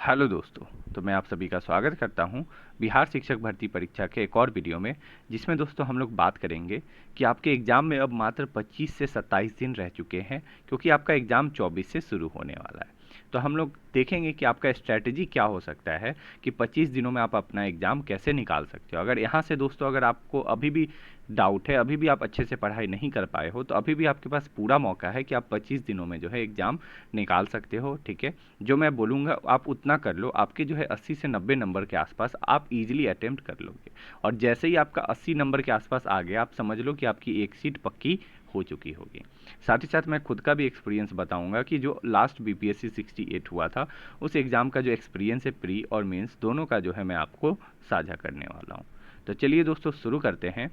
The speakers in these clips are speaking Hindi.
हेलो दोस्तों, तो मैं आप सभी का स्वागत करता हूं बिहार शिक्षक भर्ती परीक्षा के एक और वीडियो में, जिसमें दोस्तों हम लोग बात करेंगे कि आपके एग्ज़ाम में अब मात्र 25 से 27 दिन रह चुके हैं, क्योंकि आपका एग्ज़ाम 24 से शुरू होने वाला है। तो हम लोग देखेंगे कि आपका स्ट्रैटेजी क्या हो सकता है कि 25 दिनों में आप अपना एग्ज़ाम कैसे निकाल सकते हो। अगर यहाँ से दोस्तों अगर आपको अभी भी डाउट है, अभी भी आप अच्छे से पढ़ाई नहीं कर पाए हो, तो अभी भी आपके पास पूरा मौका है कि आप 25 दिनों में जो है एग्ज़ाम निकाल सकते हो। ठीक है, जो मैं बोलूँगा आप उतना कर लो, आपके जो है 80 से 90 नंबर के आसपास आप इजीली अटेम्प्ट कर लोगे। और जैसे ही आपका 80 नंबर के आसपास आ गया, आप समझ लो कि आपकी एक सीट पक्की हो चुकी होगी। साथ ही साथ मैं खुद का भी एक्सपीरियंस बताऊंगा कि जो लास्ट बीपीएससी 68 हुआ था, उस एग्ज़ाम का जो एक्सपीरियंस है प्री और मेंस दोनों का जो है मैं आपको साझा करने वाला हूँ। तो चलिए दोस्तों शुरू करते हैं।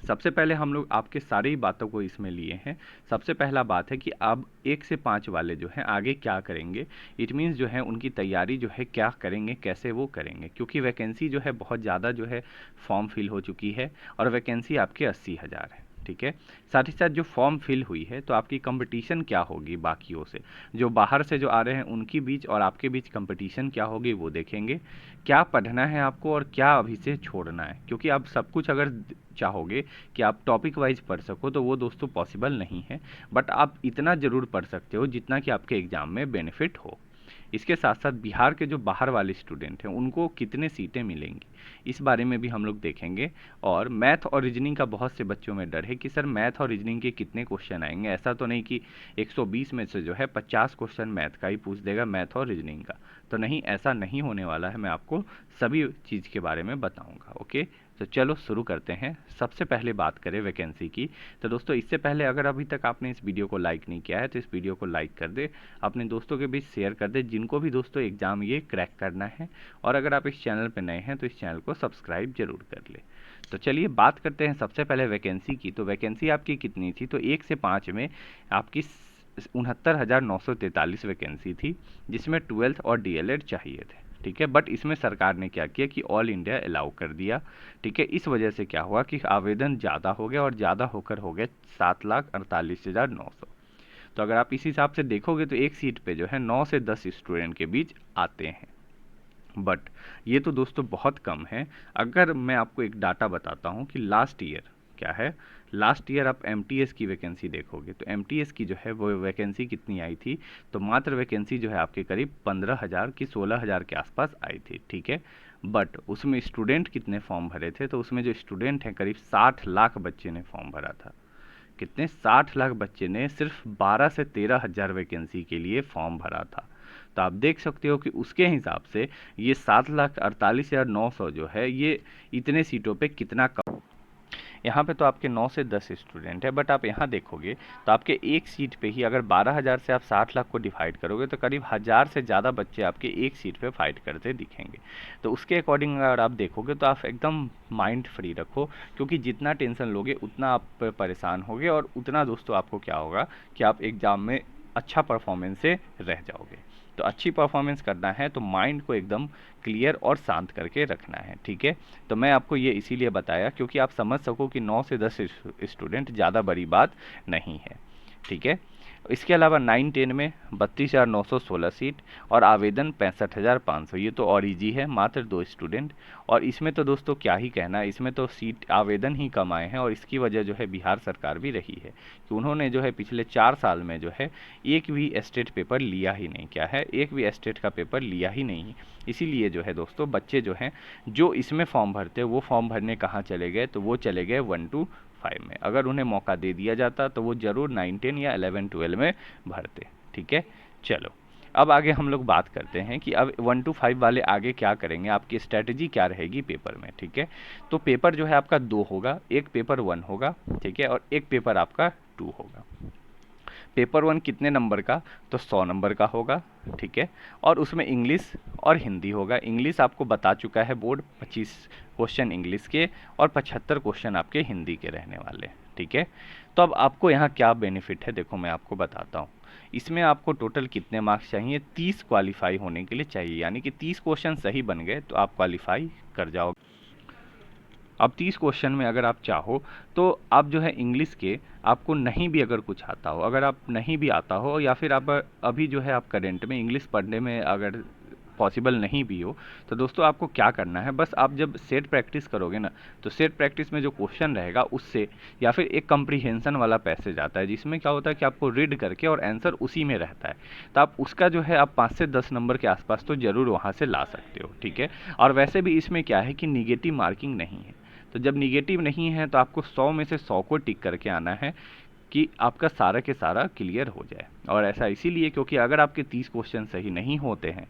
सबसे पहले हम लोग आपके सारी ही बातों को इसमें लिए हैं। सबसे पहला बात है कि आप 1 से 5 वाले जो हैं आगे क्या करेंगे। इट मीन्स जो है उनकी तैयारी जो है क्या करेंगे, कैसे वो करेंगे, क्योंकि वैकेंसी जो है बहुत ज़्यादा जो है फॉर्म फिल हो चुकी है और वैकेंसी आपके 80,000 है। ठीक है, साथ ही साथ जो फॉर्म फिल हुई है तो आपकी कंपटीशन क्या होगी बाकियों से, जो बाहर से जो आ रहे हैं उनके बीच और आपके बीच कंपटीशन क्या होगी वो देखेंगे। क्या पढ़ना है आपको और क्या अभी से छोड़ना है, क्योंकि आप सब कुछ अगर चाहोगे कि आप टॉपिक वाइज पढ़ सको तो वो दोस्तों पॉसिबल नहीं है, बट आप इतना ज़रूर पढ़ सकते हो जितना कि आपके एग्ज़ाम में बेनिफिट हो। इसके साथ साथ बिहार के जो बाहर वाले स्टूडेंट हैं उनको कितने सीटें मिलेंगी, इस बारे में भी हम लोग देखेंगे। और मैथ और रीजनिंग का बहुत से बच्चों में डर है कि सर मैथ और रीजनिंग के कितने क्वेश्चन आएंगे। ऐसा तो नहीं कि 120 में से जो है 50 क्वेश्चन मैथ का ही पूछ देगा, मैथ और रीजनिंग का तो नहीं, ऐसा नहीं होने वाला है। मैं आपको सभी चीज़ के बारे में बताऊंगा। ओके, तो चलो शुरू करते हैं। सबसे पहले बात करें वैकेंसी की। तो दोस्तों इससे पहले अगर अभी तक आपने इस वीडियो को लाइक नहीं किया है तो इस वीडियो को लाइक कर दे, अपने दोस्तों के बीच शेयर कर दे जिनको भी दोस्तों एग्ज़ाम ये क्रैक करना है। और अगर आप इस चैनल पर नए हैं तो इस चैनल को सब्सक्राइब जरूर कर ले। तो चलिए बात करते हैं सबसे पहले वैकेंसी की। तो वैकेंसी आपकी कितनी थी, तो 1 से 5 में आपकी 69,943 वैकेंसी थी, जिसमें 12th और डीएलएड चाहिए थे। ठीक है, बट इसमें सरकार ने क्या किया कि ऑल इंडिया अलाउ कर दिया। ठीक है, इस वजह से क्या हुआ कि आवेदन ज़्यादा हो गया और ज़्यादा होकर हो गए 7,48,900। तो अगर आप इस हिसाब से देखोगे तो एक सीट पे जो है 9 से 10 स्टूडेंट के बीच आते हैं, बट ये तो दोस्तों बहुत कम है। अगर मैं आपको एक डाटा बताता हूँ कि लास्ट ईयर क्या है, लास्ट ईयर आप एमटीएस की वैकेंसी देखोगे तो एमटीएस की जो है वो वैकेंसी कितनी आई थी, तो मात्र वैकेंसी जो है आपके करीब 15,000 की 16,000 के आसपास आई थी। ठीक है, बट उसमें स्टूडेंट कितने फॉर्म भरे थे, तो उसमें जो स्टूडेंट हैं करीब 60 लाख बच्चे ने फॉर्म भरा था। कितने, 60 लाख बच्चे ने सिर्फ 12 से 13,000 वैकेंसी के लिए फॉर्म भरा था। तो आप देख सकते हो कि उसके हिसाब से ये 7,48,900 जो है ये इतने सीटों पे कितना कम। यहाँ पे तो आपके 9 से 10 स्टूडेंट है, बट आप यहाँ देखोगे तो आपके एक सीट पे ही अगर 12,000 से आप 60 लाख को डिवाइड करोगे तो करीब 1,000 से ज़्यादा बच्चे आपके एक सीट पे फाइट करते दिखेंगे। तो उसके अकॉर्डिंग अगर आप देखोगे तो आप एकदम माइंड फ्री रखो, क्योंकि जितना टेंशन लोगे उतना आप परेशान होगे और उतना दोस्तों आपको क्या होगा कि आप एग्ज़ाम में अच्छा परफॉर्मेंस से रह जाओगे। तो अच्छी परफॉर्मेंस करना है तो माइंड को एकदम क्लियर और शांत करके रखना है। ठीक है, तो मैं आपको ये इसीलिए बताया क्योंकि आप समझ सको कि 9 से 10 स्टूडेंट ज़्यादा बड़ी बात नहीं है। ठीक है, इसके अलावा 9-10 में 32,916 सीट और आवेदन 65,500, ये तो और ईजी है, मात्र 2 स्टूडेंट। और इसमें तो दोस्तों क्या ही कहना है, इसमें तो सीट आवेदन ही कम आए हैं और इसकी वजह जो है बिहार सरकार भी रही है कि उन्होंने जो है पिछले 4 साल में जो है एक भी एस्टेट पेपर लिया ही नहीं। क्या है, एक भी एस्टेट का पेपर लिया ही नहीं। इसीलिए जो है दोस्तों बच्चे जो हैं जो इसमें फॉर्म भरते हैं वो फॉर्म भरने कहाँ चले गए, तो वो चले गए 1 to 5 में। अगर उन्हें मौका दे दिया जाता तो वो ज़रूर 9-10 या 11-12 में भरते। ठीक है, चलो अब आगे हम लोग बात करते हैं कि अब 1 to 5 वाले आगे क्या करेंगे, आपकी स्ट्रैटेजी क्या रहेगी पेपर में। ठीक है, तो पेपर जो है आपका 2 होगा, एक पेपर 1 होगा। ठीक है, और एक पेपर आपका 2 होगा। पेपर 1 कितने नंबर का, तो 100 नंबर का होगा। ठीक है, और उसमें इंग्लिश और हिंदी होगा। इंग्लिश आपको बता चुका है बोर्ड, 25 क्वेश्चन इंग्लिश के और 75 क्वेश्चन आपके हिंदी के रहने वाले। ठीक है, तो अब आपको यहाँ क्या बेनिफिट है, देखो मैं आपको बताता हूँ। इसमें आपको टोटल कितने मार्क्स चाहिए, 30 क्वालिफाई होने के लिए चाहिए, यानी कि 30 क्वेश्चन सही बन गए तो आप क्वालिफाई कर जाओगे। अब 30 क्वेश्चन में अगर आप चाहो तो आप जो है इंग्लिश के, आपको नहीं भी अगर कुछ आता हो, अगर आप नहीं भी आता हो या फिर आप अभी जो है आप करेंट में इंग्लिश पढ़ने में अगर पॉसिबल नहीं भी हो, तो दोस्तों आपको क्या करना है, बस आप जब सेट प्रैक्टिस करोगे ना, तो सेट प्रैक्टिस में जो क्वेश्चन रहेगा उससे, या फिर एक कंप्रीहेंशन वाला पैसेज आता है जिसमें क्या होता है कि आपको रीड करके और आंसर उसी में रहता है, तो आप उसका जो है आप 5 से 10 नंबर के आसपास तो ज़रूर वहाँ से ला सकते हो, ठीक है। और वैसे भी इसमें क्या है कि निगेटिव मार्किंग नहीं है, तो जब निगेटिव नहीं है तो आपको 100 में से 100 को टिक करके आना है कि आपका सारा के सारा क्लियर हो जाए। और ऐसा इसीलिए क्योंकि अगर आपके 30 क्वेश्चन सही नहीं होते हैं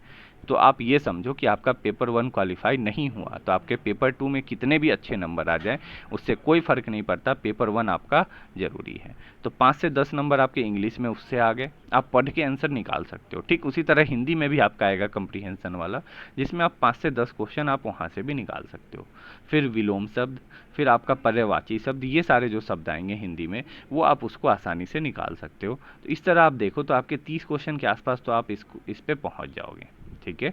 तो आप ये समझो कि आपका पेपर 1 क्वालिफाई नहीं हुआ, तो आपके पेपर 2 में कितने भी अच्छे नंबर आ जाएं उससे कोई फ़र्क नहीं पड़ता, पेपर 1 आपका ज़रूरी है। तो 5 से 10 नंबर आपके इंग्लिश में उससे आ गए, आप पढ़ के आंसर निकाल सकते हो। ठीक उसी तरह हिंदी में भी आपका आएगा कंप्रीहेंशन वाला, जिसमें आप 5 से 10 क्वेश्चन आप वहाँ से भी निकाल सकते हो। फिर विलोम शब्द, फिर आपका पर्यायवाची शब्द, ये सारे जो शब्द आएंगे हिंदी में वो आप उसको आसानी से निकाल सकते हो। तो इस तरह आप देखो तो आपके 30 क्वेश्चन के आसपास तो आप इस पे पहुंच जाओगे, ठीक है।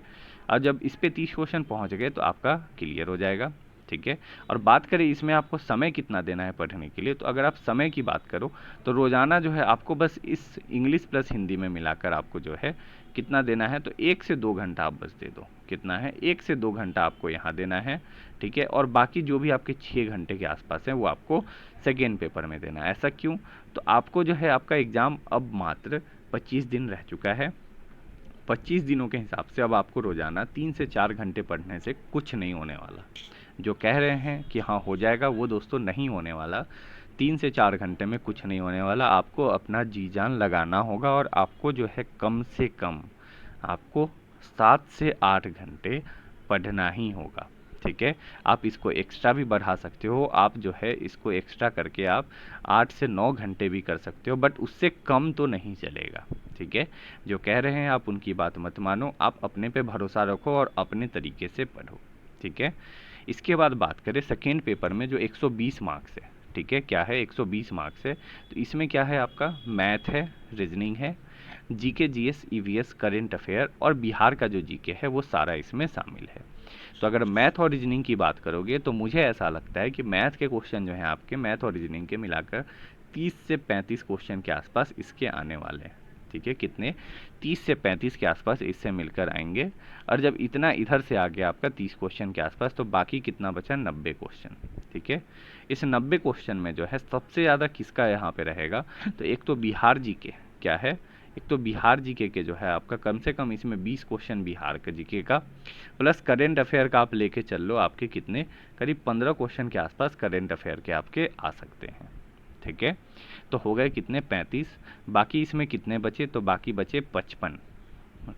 और जब इस पे 30 क्वेश्चन पहुंच गए तो आपका क्लियर हो जाएगा, ठीक है। और बात करें इसमें आपको समय कितना देना है पढ़ने के लिए, तो अगर आप समय की बात करो तो रोज़ाना जो है आपको बस इस इंग्लिश प्लस हिंदी में मिलाकर आपको जो है कितना देना है, तो 1 से 2 घंटा आप बस दे दो। कितना है, 1 से 2 घंटा आपको यहाँ देना है, ठीक है। और बाकी जो भी आपके 6 घंटे के आसपास है वो आपको सेकेंड पेपर में देना है। ऐसा क्यों, तो आपको जो है आपका एग्ज़ाम अब मात्र 25 दिन रह चुका है। 25 दिनों के हिसाब से अब आपको रोज़ाना 3 से 4 घंटे पढ़ने से कुछ नहीं होने वाला। जो कह रहे हैं कि हाँ हो जाएगा, वो दोस्तों नहीं होने वाला। 3 से 4 घंटे में कुछ नहीं होने वाला, आपको अपना जी जान लगाना होगा और आपको जो है कम से कम आपको 7 से 8 घंटे पढ़ना ही होगा, ठीक है। आप इसको एक्स्ट्रा भी बढ़ा सकते हो, आप जो है इसको एक्स्ट्रा करके आप 8 से 9 घंटे भी कर सकते हो, बट उससे कम तो नहीं चलेगा, ठीक है। जो कह रहे हैं आप उनकी बात मत मानो, आप अपने पे भरोसा रखो और अपने तरीके से पढ़ो, ठीक है। इसके बाद बात करें सेकेंड पेपर में जो 120 मार्क्स है, ठीक है, क्या है 120 मार्क्स है, तो इसमें क्या है आपका मैथ है, रीजनिंग है, GK GS EVS current affair और बिहार का जो जीके है वो सारा इसमें शामिल है। तो अगर मैथ और रीजनिंग की बात करोगे तो मुझे ऐसा लगता है कि मैथ के क्वेश्चन जो हैं आपके मैथ और रीजनिंग के मिलाकर 30 से 35 क्वेश्चन के आसपास इसके आने वाले हैं, ठीक है। कितने, 30 से 35 के आसपास इससे मिलकर आएंगे। और जब इतना इधर से आ गया आपका 30 क्वेश्चन के आसपास, तो बाकी कितना बचा, 90 क्वेश्चन, ठीक है। इस 90 क्वेश्चन में जो है सबसे ज़्यादा किसका यहाँ पे रहेगा, तो एक तो बिहार जीके, क्या है, एक तो बिहार जीके के जो है आपका कम से कम इसमें 20 क्वेश्चन बिहार के जीके का, प्लस करेंट अफेयर का आप लेके चल लो, आपके कितने, करीब 15 क्वेश्चन के आसपास करेंट अफेयर के आपके आ सकते हैं, ठीक है। तो हो गए कितने, 35। बाकी इसमें कितने बचे, तो बाकी बचे 55,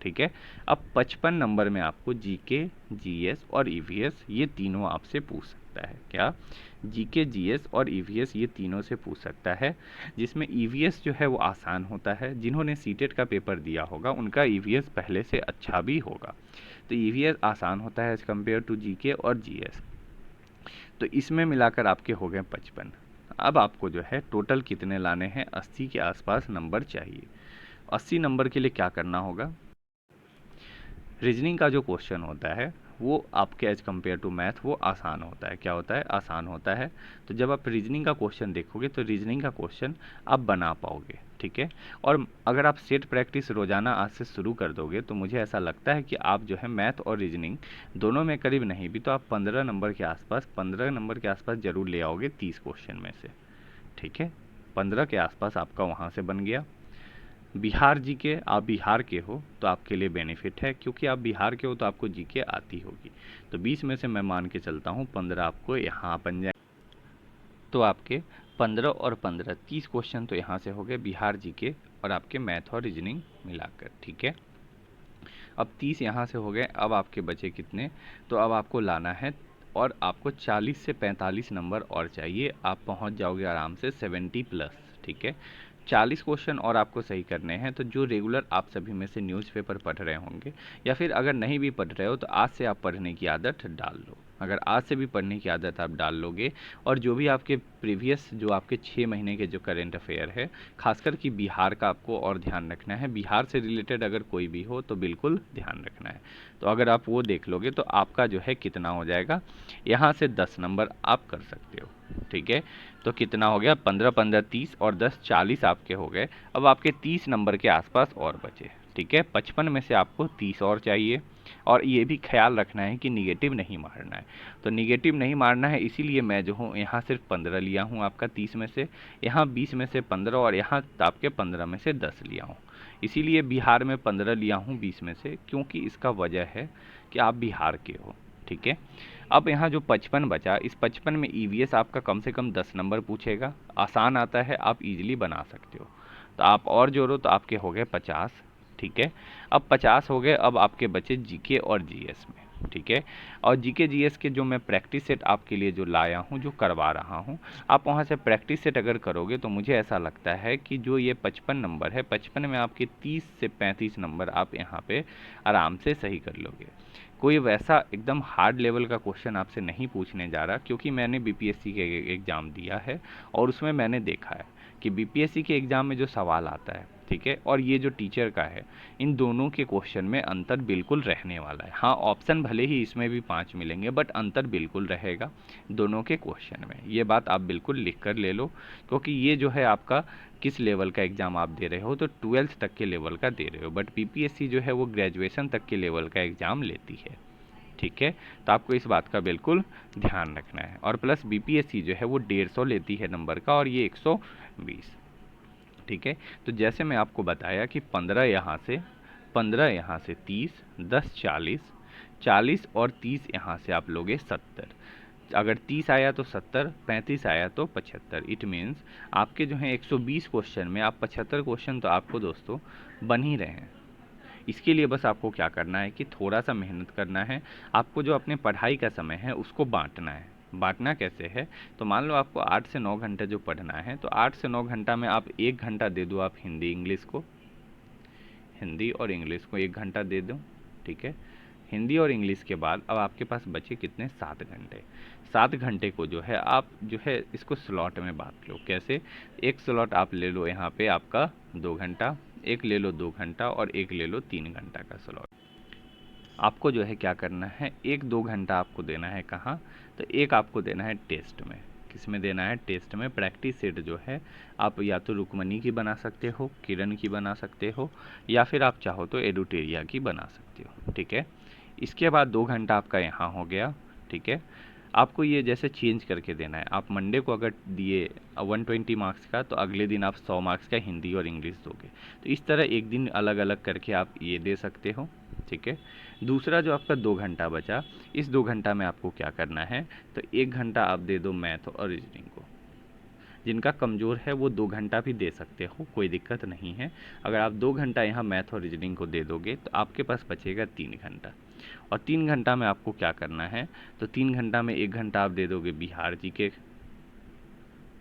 ठीक है। अब 55 नंबर में आपको जीके जीएस और ईवीएस ये तीनों आपसे पूछ सकता है, क्या, जीके जीएस और ईवीएस ये तीनों से पूछ सकता है, जिसमें ईवीएस जो है वो आसान होता है, जिन्होंने सीटेट का पेपर दिया होगा उनका ईवीएस पहले से अच्छा भी होगा, तो ईवीएस आसान होता है एज कम्पेयर टू जीके और जीएस। तो इसमें मिलाकर आपके हो गए 55। अब आपको जो है टोटल कितने लाने हैं, 80 के आसपास नंबर चाहिए। 80 नंबर के लिए क्या करना होगा, रीजनिंग का जो क्वेश्चन होता है वो आपके एज कम्पेयर टू मैथ वो आसान होता है, क्या होता है, आसान होता है। तो जब आप रीजनिंग का क्वेश्चन देखोगे तो रीजनिंग का क्वेश्चन आप बना पाओगे, ठीक है। और अगर आप सेट प्रैक्टिस रोज़ाना आज से शुरू कर दोगे तो मुझे ऐसा लगता है कि आप जो है मैथ और रीजनिंग दोनों में करीब नहीं भी तो आप 15 नंबर के आसपास, 15 नंबर के आसपास ज़रूर ले आओगे 30 क्वेश्चन में से, ठीक है। 15 के आसपास आपका वहाँ से बन गया। बिहार जीके, आप बिहार के हो तो आपके लिए बेनिफिट है, क्योंकि आप बिहार के हो तो आपको जीके आती होगी, तो 20 में से मैं मान के चलता हूँ 15 आपको यहाँ बन जाए, तो आपके 15 और 15 30 क्वेश्चन तो यहाँ से हो गए बिहार जीके और आपके मैथ और रीजनिंग मिलाकर, ठीक है। अब 30 यहाँ से हो गए, अब आपके बचे कितने, तो अब आपको लाना है और आपको 40 से 45 नंबर और चाहिए, आप पहुँच जाओगे आराम से 70 प्लस, ठीक है। 40 क्वेश्चन और आपको सही करने हैं, तो जो रेगुलर आप सभी में से न्यूज़पेपर पढ़ रहे होंगे या फिर अगर नहीं भी पढ़ रहे हो तो आज से आप पढ़ने की आदत डाल लो। अगर आज से भी पढ़ने की आदत आप डाल लोगे और जो भी आपके प्रीवियस जो आपके 6 महीने के जो करेंट अफेयर है, खासकर कि बिहार का आपको और ध्यान रखना है, बिहार से रिलेटेड अगर कोई भी हो तो बिल्कुल ध्यान रखना है। तो अगर आप वो देख लोगे तो आपका जो है कितना हो जाएगा, यहाँ से 10 नंबर आप कर सकते हो, ठीक है। तो कितना हो गया, 15 15 30 और 10 40 आपके हो गए। अब आपके 30 नंबर के आसपास और बचे, ठीक है। 55 में से आपको 30 और चाहिए, और ये भी ख्याल रखना है कि निगेटिव नहीं मारना है। तो निगेटिव नहीं मारना है, इसीलिए मैं जो हूँ यहाँ सिर्फ 15 लिया हूँ आपका 30 में से, यहाँ 20 में से 15 और यहाँ आपके 15 में से 10 लिया हूँ। इसीलिए बिहार में 15 लिया हूँ 20 में से, क्योंकि इसका वजह है कि आप बिहार के हो। ठीक है। अब यहाँ जो 55 बचा, इस 55 में ईवीएस आपका कम से कम 10 नंबर पूछेगा, आसान आता है, आप इजीली बना सकते हो। तो आप और जोड़ो तो आपके हो गए 50। ठीक है। अब 50 हो गए, अब आपके बचे जीके और जीएस में। ठीक है। और जीके जीएस के जो मैं प्रैक्टिस सेट आपके लिए जो लाया हूँ, जो करवा रहा हूँ, आप वहाँ से प्रैक्टिस सेट अगर करोगे तो मुझे ऐसा लगता है कि जो ये 55 नंबर है, 55 में आपके 30 से 35 नंबर आप यहाँ पे आराम से सही कर लोगे। कोई वैसा एकदम हार्ड लेवल का क्वेश्चन आपसे नहीं पूछने जा रहा, क्योंकि मैंने बीपीएससी के एग्ज़ाम दिया है और उसमें मैंने देखा है कि बीपीएससी के एग्ज़ाम में जो सवाल आता है, ठीक है, और ये जो टीचर का है, इन दोनों के क्वेश्चन में अंतर बिल्कुल रहने वाला है। हाँ, ऑप्शन भले ही इसमें भी 5 मिलेंगे, बट अंतर बिल्कुल रहेगा दोनों के क्वेश्चन में। ये बात आप बिल्कुल लिख कर ले लो, क्योंकि ये जो है आपका किस लेवल का एग्ज़ाम आप दे रहे हो, तो 12th तक के लेवल का दे रहे हो, बट बीपीएससी जो है वो ग्रेजुएशन तक के लेवल का एग्ज़ाम लेती है। ठीक है। तो आपको इस बात का बिल्कुल ध्यान रखना है। और प्लस बीपीएससी जो है वो 150 लेती है नंबर का, और ये 120। ठीक है। तो जैसे मैं आपको बताया कि 15 यहाँ से, 15 यहाँ से 30, 10 40, 40 और 30 यहाँ से आप लोगे 70। अगर 30 आया तो 70, 35 आया तो 75। इट मीन्स आपके जो हैं 120 क्वेश्चन में आप 75 क्वेश्चन तो आपको दोस्तों बन ही रहे हैं। इसके लिए बस आपको क्या करना है कि थोड़ा सा मेहनत करना है। आपको जो अपने पढ़ाई का समय है उसको बांटना है। बांटना कैसे है, तो मान लो आपको 8 से 9 घंटे जो पढ़ना है, तो 8 से 9 घंटा में आप 1 घंटा दे दो आप हिंदी इंग्लिश को, हिंदी और इंग्लिश को 1 घंटा दे दो। ठीक है। हिंदी और इंग्लिश के बाद अब आपके पास बचे कितने, 7 घंटे। 7 घंटे को जो है आप जो है इसको स्लॉट में बांट लो। कैसे, एक स्लॉट आप ले लो यहाँ पे आपका 2 घंटा, एक ले लो 2 घंटा, और एक ले लो 3 घंटा का स्लॉट। आपको जो है क्या करना है, 1-2 घंटा आपको देना है कहाँ, तो एक आपको देना है टेस्ट में। किस में देना है, टेस्ट में। प्रैक्टिस सेट जो है आप या तो रुक्मणी की बना सकते हो, किरण की बना सकते हो, या फिर आप चाहो तो एडुटेरिया की बना सकते हो। ठीक है। इसके बाद 2 घंटा आपका यहाँ हो गया। ठीक है। आपको ये जैसे चेंज करके देना है। आप मंडे को अगर दिए 120 मार्क्स का, तो अगले दिन आप 100 मार्क्स का हिंदी और इंग्लिश दोगे। तो इस तरह एक दिन अलग अलग करके आप ये दे सकते हो। ठीक है। दूसरा जो आपका 2 घंटा बचा, इस 2 घंटा में आपको क्या करना है, तो 1 घंटा आप दे दो मैथ और रीजनिंग को। जिनका कमज़ोर है वो 2 घंटा भी दे सकते हो, कोई दिक्कत नहीं है। अगर आप 2 घंटा यहाँ मैथ और रीजनिंग को दे दोगे तो आपके पास बचेगा 3 घंटा। और 3 घंटा में आपको क्या करना है, तो 3 घंटा में 1 घंटा आप दे दोगे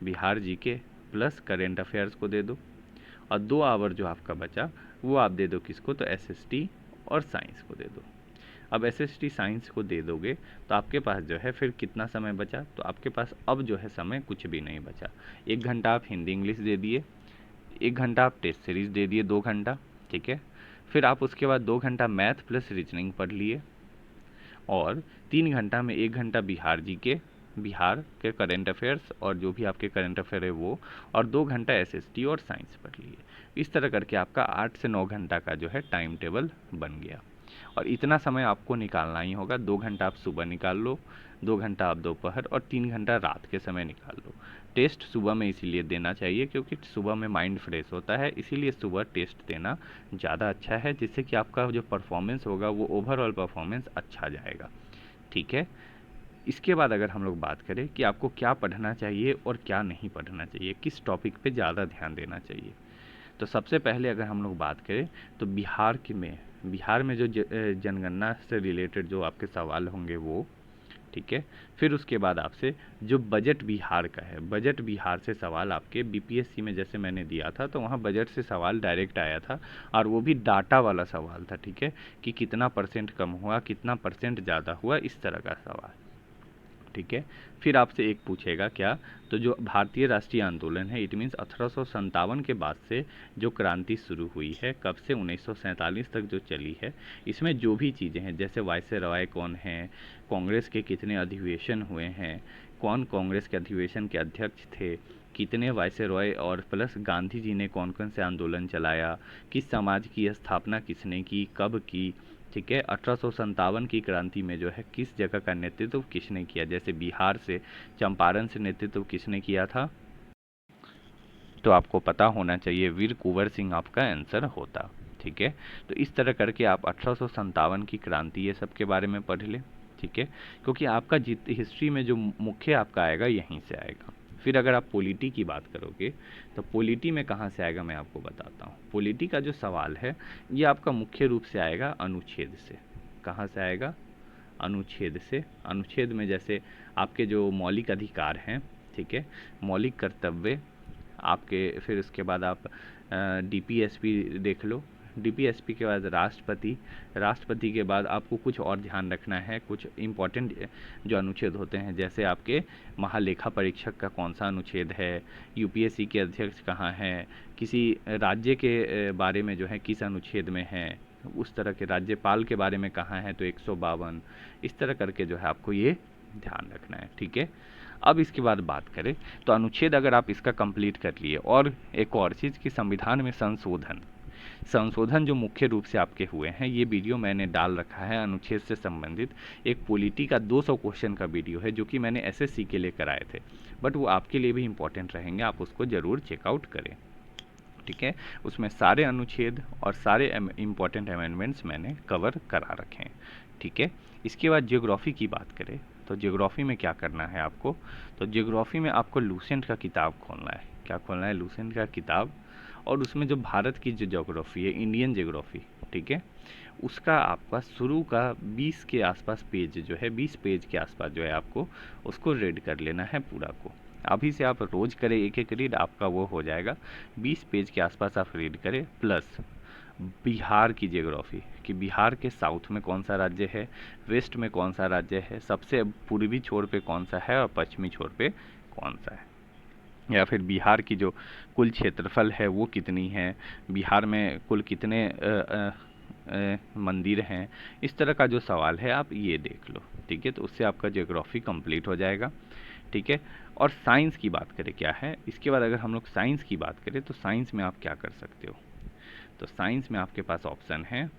Bihar GK plus current affairs को दे दो, और 2 आवर जो आपका बचा वो आप दे दो किसको, तो एसएसटी और साइंस को दे दो। अब एसएसटी साइंस को दे दोगे तो आपके पास जो है फिर कितना समय बचा, तो आपके पास अब जो है समय कुछ भी नहीं बचा। 1 घंटा आप हिंदी इंग्लिश दे दिए, 1 घंटा आप टेस्ट सीरीज दे दिए 2 घंटा। ठीक है। फिर आप उसके बाद 2 घंटा मैथ प्लस रीजनिंग पढ़ लिए, और 3 घंटा में 1 घंटा बिहार के करेंट अफेयर्स और जो भी आपके करेंट अफेयर है वो, और 2 घंटा एसएसटी और साइंस पढ़ लिए। इस तरह करके आपका 8 से 9 घंटा का जो है टाइम टेबल बन गया। और इतना समय आपको निकालना ही होगा। 2 घंटा आप सुबह निकाल लो, 2 घंटा आप दोपहर, और 3 घंटा रात के समय निकाल लो। टेस्ट सुबह में इसीलिए देना चाहिए क्योंकि सुबह में माइंड फ्रेश होता है, इसीलिए सुबह टेस्ट देना ज़्यादा अच्छा है, जिससे कि आपका जो परफॉर्मेंस होगा वो ओवरऑल परफॉर्मेंस अच्छा जाएगा। ठीक है। इसके बाद अगर हम लोग बात करें कि आपको क्या पढ़ना चाहिए और क्या नहीं पढ़ना चाहिए, किस टॉपिक पे ज़्यादा ध्यान देना चाहिए, तो सबसे पहले अगर हम लोग बात करें तो बिहार में जो जनगणना से रिलेटेड जो आपके सवाल होंगे वो, ठीक है। फिर उसके बाद आपसे जो बजट बिहार का है, बजट बिहार से सवाल आपके बीपीएससी में जैसे मैंने दिया था तो वहाँ बजट से सवाल डायरेक्ट आया था, और वो भी डाटा वाला सवाल था। ठीक है। कि कितना परसेंट कम हुआ, कितना परसेंट ज़्यादा हुआ, इस तरह का सवाल। ठीक है। फिर आपसे एक पूछेगा क्या, तो जो भारतीय राष्ट्रीय आंदोलन है, इट मीन्स 1857 के बाद से जो क्रांति शुरू हुई है, कब से 1947 तक जो चली है, इसमें जो भी चीज़ें हैं, जैसे वायसराय कौन है, कांग्रेस के कितने अधिवेशन हुए हैं, कौन कांग्रेस के अधिवेशन के अध्यक्ष थे, कितने वायसरॉय और प्लस गांधी जी ने कौन कौन से आंदोलन चलाया, किस समाज की स्थापना किसने की, कब की, ठीक है। 1857 की क्रांति में जो है किस जगह का नेतृत्व किसने किया, जैसे बिहार से, चंपारण से नेतृत्व किसने किया था, तो आपको पता होना चाहिए वीर कुंवर सिंह आपका आंसर होता, ठीक है। तो इस तरह करके आप 1857 की क्रांति ये सब के बारे में पढ़ लें, ठीक है, क्योंकि आपका हिस्ट्री में जो मुख्य आपका आएगा यहीं से आएगा। फिर अगर आप पॉलिटी की बात करोगे तो पॉलिटी में कहाँ से आएगा मैं आपको बताता हूँ। पॉलिटी का जो सवाल है ये आपका मुख्य रूप से आएगा अनुच्छेद से। कहाँ से आएगा? अनुच्छेद से। अनुच्छेद में जैसे आपके जो मौलिक अधिकार हैं, ठीक है, मौलिक कर्तव्य आपके, फिर उसके बाद आप डीपीएसपी देख लो, डीपीएसपी के बाद राष्ट्रपति, राष्ट्रपति के बाद आपको कुछ और ध्यान रखना है, कुछ इम्पोर्टेंट जो अनुच्छेद होते हैं, जैसे आपके महालेखा परीक्षक का कौन सा अनुच्छेद है, यूपीएससी के अध्यक्ष कहाँ हैं, किसी राज्य के बारे में जो है किस अनुच्छेद में है, उस तरह के राज्यपाल के बारे में कहाँ है तो 152, इस तरह करके जो है आपको ये ध्यान रखना है, ठीक है। अब इसके बाद बात करें तो अनुच्छेद अगर आप इसका कंप्लीट कर लिए, और एक और चीज़ कि संविधान में संशोधन जो मुख्य रूप से आपके हुए हैं, ये वीडियो मैंने डाल रखा है अनुच्छेद से संबंधित। एक पॉलिटी का 200 क्वेश्चन का वीडियो है जो कि मैंने एसएससी के लिए कराए थे, बट वो आपके लिए भी इम्पोर्टेंट रहेंगे, आप उसको ज़रूर चेकआउट करें, ठीक है। उसमें सारे अनुच्छेद और सारे इम्पोर्टेंट अमेंडमेंट्स मैंने कवर करा रखे हैं, ठीक है। इसके बाद जियोग्राफी की बात करें तो जियोग्राफी में क्या करना है आपको, तो जियोग्राफी में आपको लूसेंट का किताब खोलना है। क्या खोलना है? लूसेंट का किताब। और उसमें जो भारत की जो ज्योग्राफी है, इंडियन ज्योग्राफी, ठीक है, उसका आपका शुरू का 20 के आसपास पेज जो है, 20 पेज के आसपास जो है आपको उसको रीड कर लेना है पूरा को। अभी से आप रोज़ करें एक एक रीड, आपका वो हो जाएगा 20 पेज के आसपास आप रीड करें। प्लस बिहार की ज्योग्राफी कि बिहार के साउथ में कौन सा राज्य है, वेस्ट में कौन सा राज्य है, सबसे पूर्वी छोर पे कौन सा है और पश्चिमी छोर पे कौन सा है, या फिर बिहार की जो कुल क्षेत्रफल है वो कितनी है, बिहार में कुल कितने मंदिर हैं, इस तरह का जो सवाल है आप ये देख लो, ठीक है। तो उससे आपका ज्योग्राफी कंप्लीट हो जाएगा, ठीक है। और साइंस की बात करें क्या है, इसके बाद अगर हम लोग साइंस की बात करें तो साइंस में आप क्या कर सकते हो, तो साइंस में आपके पास ऑप्शन है,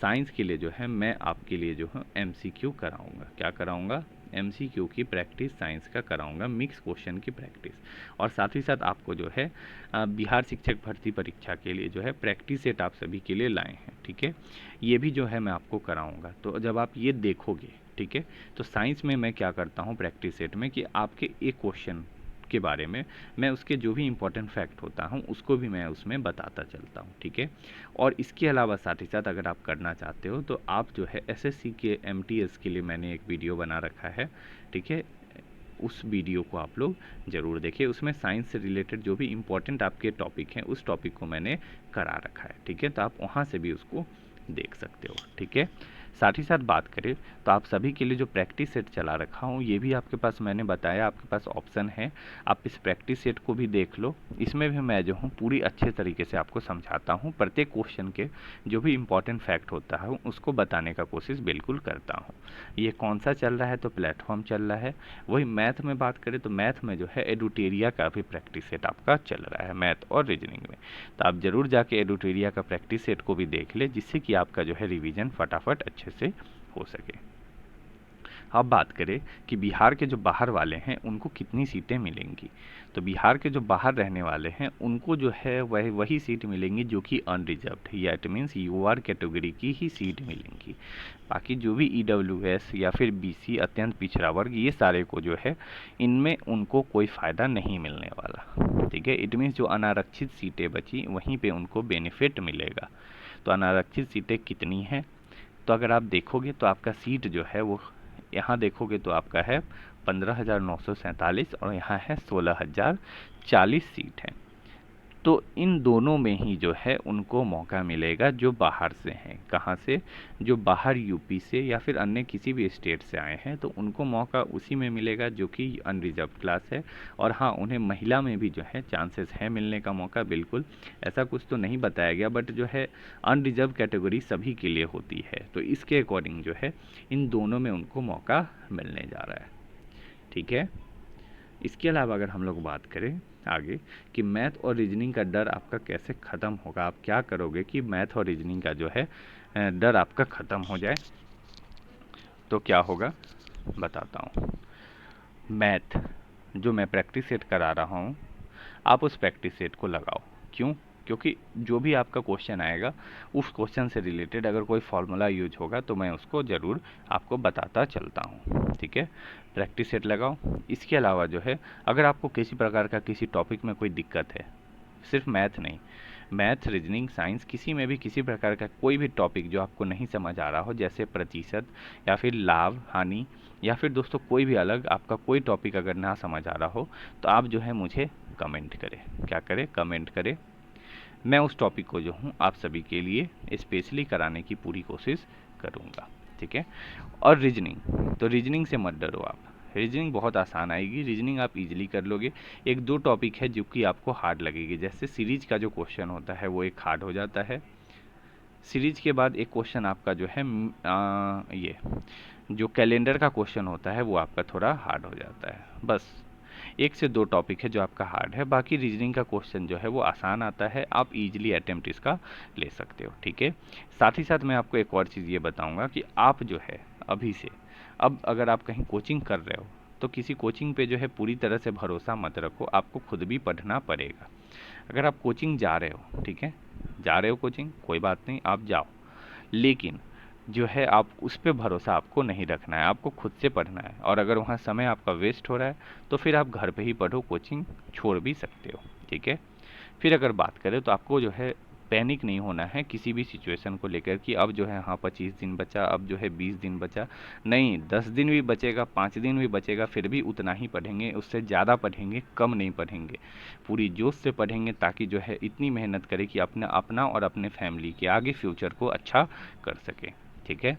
साइंस के लिए जो है मैं आपके लिए जो है एमसीक्यू कराऊंगा। क्या कराऊंगा? एमसीक्यू की प्रैक्टिस साइंस का कराऊंगा, मिक्स क्वेश्चन की प्रैक्टिस। और साथ ही साथ आपको जो है बिहार शिक्षक भर्ती परीक्षा के लिए जो है प्रैक्टिस सेट आप सभी के लिए लाए हैं, ठीक है, ये भी जो है मैं आपको कराऊंगा। तो जब आप ये देखोगे, ठीक है, तो साइंस में मैं क्या करता हूँ प्रैक्टिस सेट में कि आपके एक क्वेश्चन के बारे में मैं उसके जो भी इम्पोर्टेंट फैक्ट होता हूँ उसको भी मैं उसमें बताता चलता हूँ, ठीक है। और इसके अलावा साथ ही साथ अगर आप करना चाहते हो तो आप जो है एसएससी के एमटीएस के लिए मैंने एक वीडियो बना रखा है, ठीक है, उस वीडियो को आप लोग ज़रूर देखिए। उसमें साइंस से रिलेटेड जो भी इम्पोर्टेंट आपके टॉपिक हैं उस टॉपिक को मैंने करा रखा है, ठीक है। तो आप वहाँ से भी उसको देख सकते हो, ठीक है। साथ ही साथ बात करें तो आप सभी के लिए जो प्रैक्टिस सेट चला रखा हूँ ये भी आपके पास मैंने बताया, आपके पास ऑप्शन है, आप इस प्रैक्टिस सेट को भी देख लो। इसमें भी मैं जो हूँ पूरी अच्छे तरीके से आपको समझाता हूँ, प्रत्येक क्वेश्चन के जो भी इम्पोर्टेंट फैक्ट होता है उसको बताने का कोशिश बिल्कुल करता हूँ। ये कौन सा चल रहा है, तो प्लेटफॉर्म चल रहा है। वही मैथ में बात करें तो मैथ में जो है एडुटेरिया का भी प्रैक्टिस सेट आपका चल रहा है मैथ और रीजनिंग में, तो आप ज़रूर जाके एडुटेरिया का प्रैक्टिस सेट को भी देख ले, जिससे कि आपका जो है रिवीजन फटाफट अच्छे से हो सके। अब बात करें कि बिहार के जो बाहर वाले हैं उनको कितनी सीटें मिलेंगी, तो बिहार के जो बाहर रहने वाले हैं उनको जो है वही सीट मिलेंगी जो कि अनरिजर्व्ड है, या इट मीन्स यूआर कैटेगरी की ही सीट मिलेंगी। बाकी जो भी ईडब्ल्यूएस या फिर बीसी अत्यंत पिछड़ा वर्ग, ये सारे को जो है इनमें उनको कोई फ़ायदा नहीं मिलने वाला, ठीक है। इट मीन्स जो अनारक्षित सीटें बची वहीं पे उनको बेनिफिट मिलेगा। तो अनारक्षित सीटें कितनी हैं, तो अगर आप देखोगे तो आपका सीट जो है वो यहाँ देखोगे तो आपका है 15,947 और यहाँ है 16,040 सीट है। तो इन दोनों में ही जो है उनको मौका मिलेगा जो बाहर से हैं। कहाँ से? जो बाहर यूपी से या फिर अन्य किसी भी स्टेट से आए हैं, तो उनको मौका उसी में मिलेगा जो कि अनरिजर्व क्लास है। और हाँ, उन्हें महिला में भी जो है चांसेस है मिलने का मौका, बिल्कुल ऐसा कुछ तो नहीं बताया गया, बट जो है अनरिजर्व कैटेगरी सभी के लिए होती है। तो इसके अकॉर्डिंग जो है इन दोनों में उनको मौका मिलने जा रहा है। ठीक है। इसके अलावा अगर हम लोग बात करें आगे कि मैथ और रीजनिंग का डर आपका कैसे ख़त्म होगा, आप क्या करोगे कि मैथ और रीजनिंग का जो है डर आपका ख़त्म हो जाए, तो क्या होगा बताता हूँ। मैथ जो मैं प्रैक्टिस सेट करा रहा हूँ, आप उस प्रैक्टिस सेट को लगाओ। क्यों? क्योंकि जो भी आपका क्वेश्चन आएगा उस क्वेश्चन से रिलेटेड अगर कोई फॉर्मूला यूज होगा तो मैं उसको ज़रूर आपको बताता चलता हूँ। ठीक है, प्रैक्टिस सेट लगाओ। इसके अलावा जो है अगर आपको किसी प्रकार का किसी टॉपिक में कोई दिक्कत है, सिर्फ मैथ नहीं, मैथ रीजनिंग साइंस किसी में भी किसी प्रकार का कोई भी टॉपिक जो आपको नहीं समझ आ रहा हो, जैसे प्रतिशत या फिर लाभ हानि या फिर दोस्तों कोई भी अलग आपका कोई टॉपिक अगर ना समझ आ रहा हो, तो आप जो है मुझे कमेंट करें। क्या करें? कमेंट करें। मैं उस टॉपिक को जो हूँ आप सभी के लिए स्पेशली कराने की पूरी कोशिश करूँगा। ठीक है। और रीजनिंग, तो रीजनिंग से मत डरो आप, रीजनिंग बहुत आसान आएगी, रीजनिंग आप इजीली कर लोगे। एक दो टॉपिक है जो कि आपको हार्ड लगेगी, जैसे सीरीज का जो क्वेश्चन होता है वो एक हार्ड हो जाता है। सीरीज के बाद एक क्वेश्चन आपका जो है ये जो कैलेंडर का क्वेश्चन होता है वो आपका थोड़ा हार्ड हो जाता है। बस एक से दो टॉपिक है जो आपका हार्ड है, बाकी रीजनिंग का क्वेश्चन जो है वो आसान आता है, आप इजीली अटेम्प्ट इसका ले सकते हो। ठीक है। साथ ही साथ मैं आपको एक और चीज़ ये बताऊंगा कि आप जो है अभी से, अब अगर आप कहीं कोचिंग कर रहे हो तो किसी कोचिंग पे जो है पूरी तरह से भरोसा मत रखो, आपको खुद भी पढ़ना पड़ेगा। अगर आप कोचिंग जा रहे हो, ठीक है, जा रहे हो कोचिंग, कोई बात नहीं, आप जाओ, लेकिन जो है आप उस पे भरोसा आपको नहीं रखना है, आपको खुद से पढ़ना है। और अगर वहाँ समय आपका वेस्ट हो रहा है तो फिर आप घर पे ही पढ़ो, कोचिंग छोड़ भी सकते हो। ठीक है। फिर अगर बात करें तो आपको जो है पैनिक नहीं होना है किसी भी सिचुएशन को लेकर कि अब जो है हाँ 25 दिन बचा, अब जो है 20 दिन बचा। नहीं, 10 दिन भी बचेगा, 5 दिन भी बचेगा, फिर भी उतना ही पढ़ेंगे, उससे ज़्यादा पढ़ेंगे, कम नहीं पढ़ेंगे, पूरी जोश से पढ़ेंगे, ताकि जो है इतनी मेहनत करें कि अपना अपना और अपने फैमिली के आगे फ्यूचर को अच्छा कर सके। ठीक है।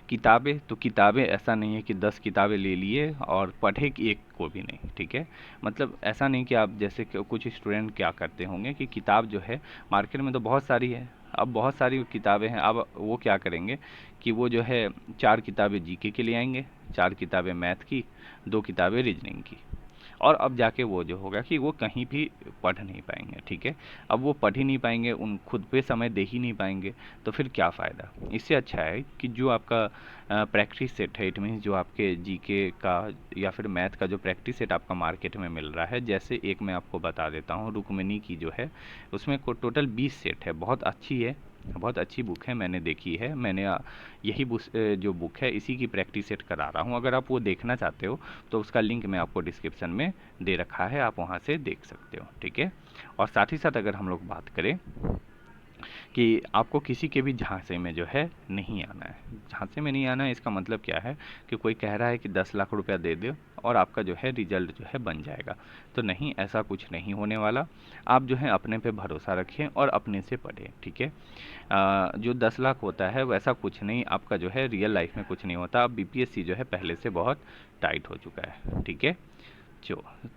किताबें, तो किताबें ऐसा नहीं है कि 10 किताबें ले लिए और पढ़े कि एक को भी नहीं। ठीक है। मतलब ऐसा नहीं कि आप जैसे कि कुछ स्टूडेंट क्या करते होंगे कि किताब जो है मार्केट में तो बहुत सारी है, अब बहुत सारी किताबें हैं, अब वो क्या करेंगे कि वो जो है 4 किताबें जीके के ले आएंगे, 4 किताबें मैथ की, 2 किताबें रीजनिंग की, और अब जाके वो जो होगा कि वो कहीं भी पढ़ नहीं पाएंगे। ठीक है। अब वो पढ़ ही नहीं पाएंगे, उन खुद पे समय दे ही नहीं पाएंगे, तो फिर क्या फ़ायदा। इससे अच्छा है कि जो आपका प्रैक्टिस सेट है, इट मीन्स जो आपके जीके का या फिर मैथ का जो प्रैक्टिस सेट आपका मार्केट में मिल रहा है, जैसे एक मैं आपको बता देता हूँ, रुक्मिणी की जो है उसमें टोटल 20 सेट है, बहुत अच्छी है, बहुत अच्छी बुक है, मैंने देखी है। मैंने यही जो बुक है इसी की प्रैक्टिस सेट करा रहा हूँ। अगर आप वो देखना चाहते हो तो उसका लिंक मैं आपको डिस्क्रिप्शन में दे रखा है, आप वहाँ से देख सकते हो। ठीक है। और साथ ही साथ अगर हम लोग बात करें कि आपको किसी के भी झांसे में जो है नहीं आना है। झांसे में नहीं आना है, इसका मतलब क्या है कि कोई कह रहा है कि 10 लाख रुपया दे दो और आपका जो है रिजल्ट जो है बन जाएगा, तो नहीं, ऐसा कुछ नहीं होने वाला। आप जो है अपने पे भरोसा रखें और अपने से पढ़ें। ठीक है। जो 10 लाख होता है वैसा कुछ नहीं, आपका जो है रियल लाइफ में कुछ नहीं होता। अब बीपीएससी जो है पहले से बहुत टाइट हो चुका है। ठीक है।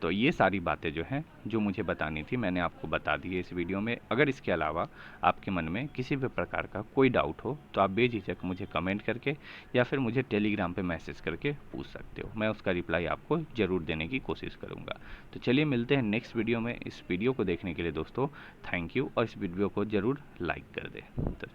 तो ये सारी बातें जो हैं जो मुझे बतानी थी मैंने आपको बता दी है इस वीडियो में। अगर इसके अलावा आपके मन में किसी भी प्रकार का कोई डाउट हो तो आप बेझिझक मुझे कमेंट करके या फिर मुझे टेलीग्राम पे मैसेज करके पूछ सकते हो, मैं उसका रिप्लाई आपको ज़रूर देने की कोशिश करूँगा। तो चलिए मिलते हैं नेक्स्ट वीडियो में। इस वीडियो को देखने के लिए दोस्तों थैंक यू, और इस वीडियो को ज़रूर लाइक कर दें। तो